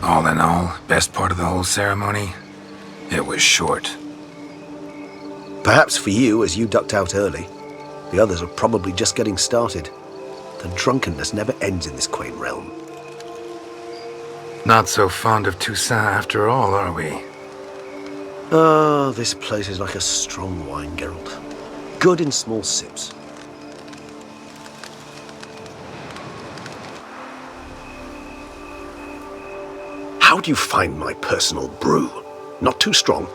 All in all, best part of the whole ceremony? It was short. Perhaps for you, as you ducked out early. The others are probably just getting started. The drunkenness never ends in this quaint realm. Not so fond of Toussaint after all, are we? Ah, this place is like a strong wine, Geralt. Good in small sips. How do you find my personal brew? Not too strong?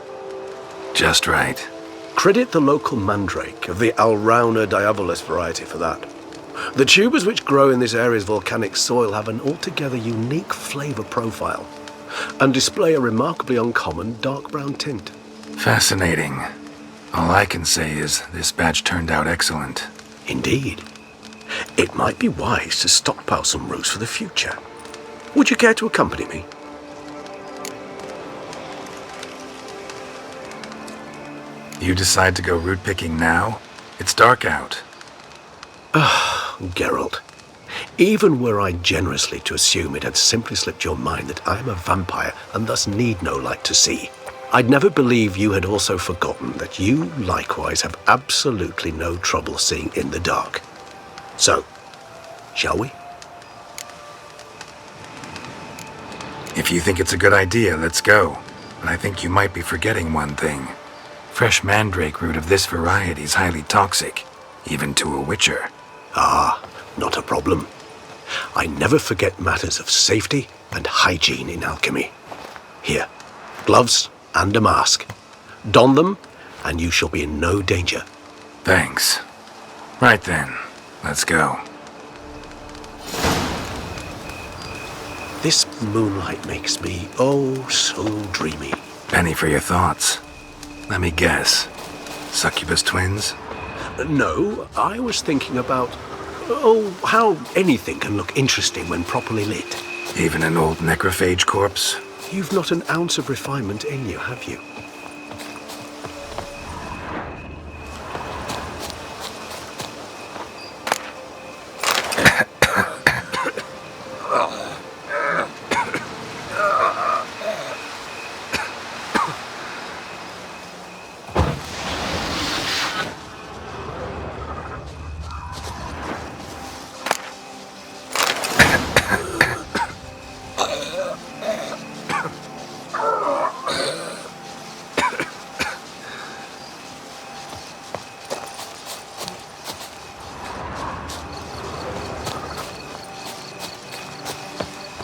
Just right. Credit the local mandrake of the Alrauna diabolus variety for that. The tubers which grow in this area's volcanic soil have an altogether unique flavor profile and display a remarkably uncommon dark brown tint. Fascinating. All I can say is this batch turned out excellent. Indeed. It might be wise to stockpile some roots for the future. Would you care to accompany me? You decide to go root picking now? It's dark out. Geralt, even were I generously to assume it had simply slipped your mind that I am a vampire and thus need no light to see, I'd never believe you had also forgotten that you likewise have absolutely no trouble seeing in the dark. So, shall we? If you think it's a good idea, let's go. But I think you might be forgetting one thing. Fresh mandrake root of this variety is highly toxic, even to a witcher. Ah, not a problem. I never forget matters of safety and hygiene in alchemy. Here, gloves and a mask. Don them, and you shall be in no danger. Thanks. Right then, let's go. This moonlight makes me, oh, so dreamy. Penny for your thoughts. Let me guess. Succubus twins? No, I was thinking about, oh, how anything can look interesting when properly lit. Even an old necrophage corpse? You've not an ounce of refinement in you, have you?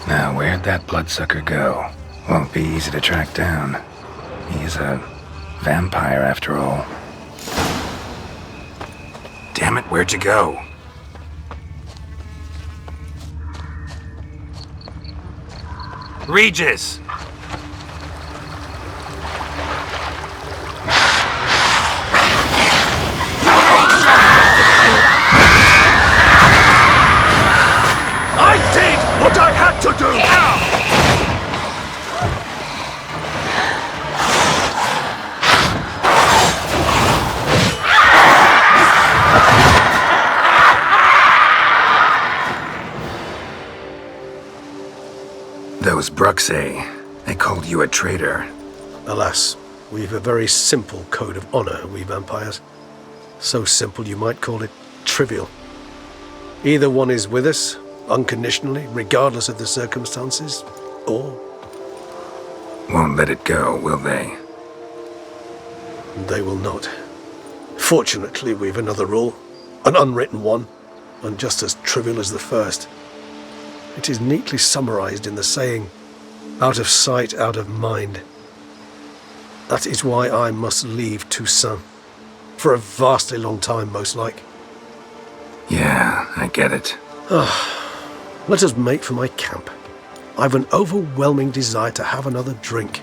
Now, where'd that bloodsucker go? Won't be easy to track down. He's a vampire after all. Damn it, where'd you go? Regis! I did what I had to do! Those Bruxae, they called you a traitor. Alas, we've a very simple code of honor, we vampires. So simple you might call it trivial. Either one is with us, unconditionally, regardless of the circumstances, or... Won't let it go, will they? They will not. Fortunately, we've another rule, an unwritten one, and just as trivial as the first. It is neatly summarized in the saying, out of sight, out of mind. That is why I must leave Toussaint. For a vastly long time, most like. Yeah, I get it. Let us make for my camp. I've an overwhelming desire to have another drink.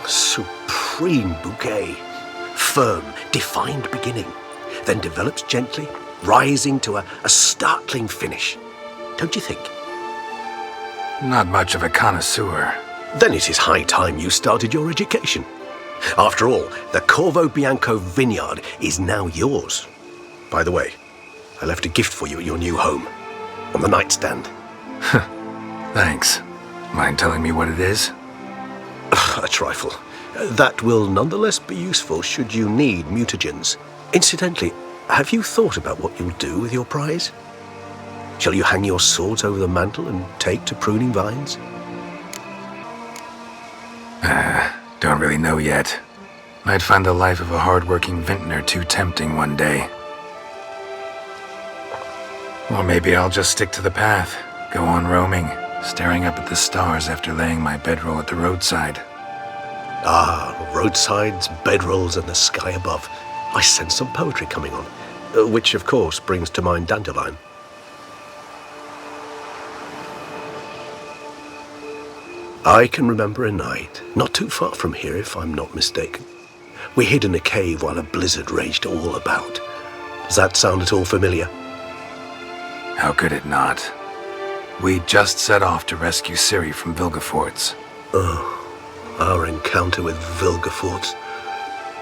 Supreme bouquet. Firm, defined beginning. Then develops gently, rising to a startling finish. Don't you think? Not much of a connoisseur. Then it is high time you started your education. After all, the Corvo Bianco vineyard is now yours. By the way, I left a gift for you at your new home, on the nightstand. Thanks. Mind telling me what it is? A trifle. That will nonetheless be useful should you need mutagens. Incidentally, have you thought about what you'll do with your prize? Shall you hang your swords over the mantle and take to pruning vines? Don't really know yet. Might find the life of a hard-working vintner too tempting one day. Or maybe I'll just stick to the path, go on roaming, staring up at the stars after laying my bedroll at the roadside. Ah, roadsides, bedrolls, and the sky above. I sense some poetry coming on, which of course brings to mind Dandelion. I can remember a night, not too far from here if I'm not mistaken. We hid in a cave while a blizzard raged all about. Does that sound at all familiar? How could it not? We just set off to rescue Ciri from Vilgefortz. Oh, our encounter with Vilgefortz.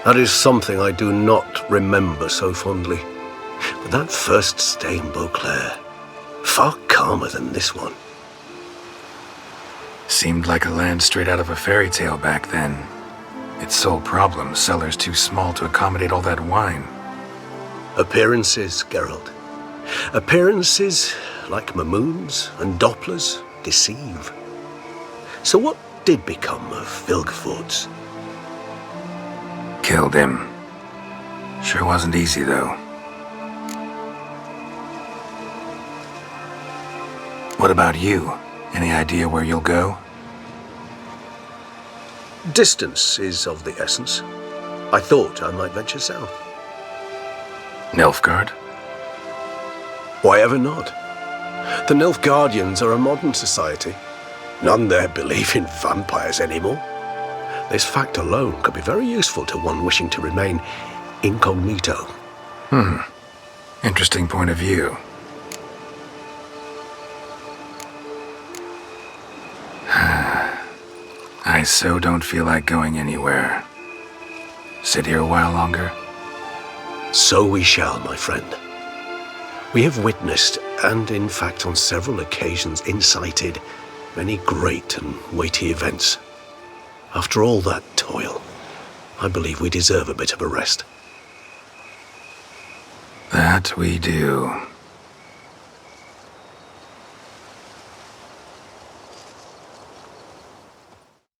That is something I do not remember so fondly. But that first stay in Beauclair, far calmer than this one. Seemed like a land straight out of a fairy tale back then. Its sole problem, cellars too small to accommodate all that wine. Appearances, Geralt. Appearances, like Mamoons and Dopplers, deceive. So what did become of Vilgefortz? Killed him. Sure wasn't easy, though. What about you? Any idea where you'll go? Distance is of the essence. I thought I might venture south. Nilfgaard? Why ever not? The Nilfgaardians are a modern society. None there believe in vampires anymore. This fact alone could be very useful to one wishing to remain incognito. Interesting point of view. I so don't feel like going anywhere. Sit here a while longer? So we shall, my friend. We have witnessed, and in fact on several occasions incited, many great and weighty events. After all that toil, I believe we deserve a bit of a rest. That we do.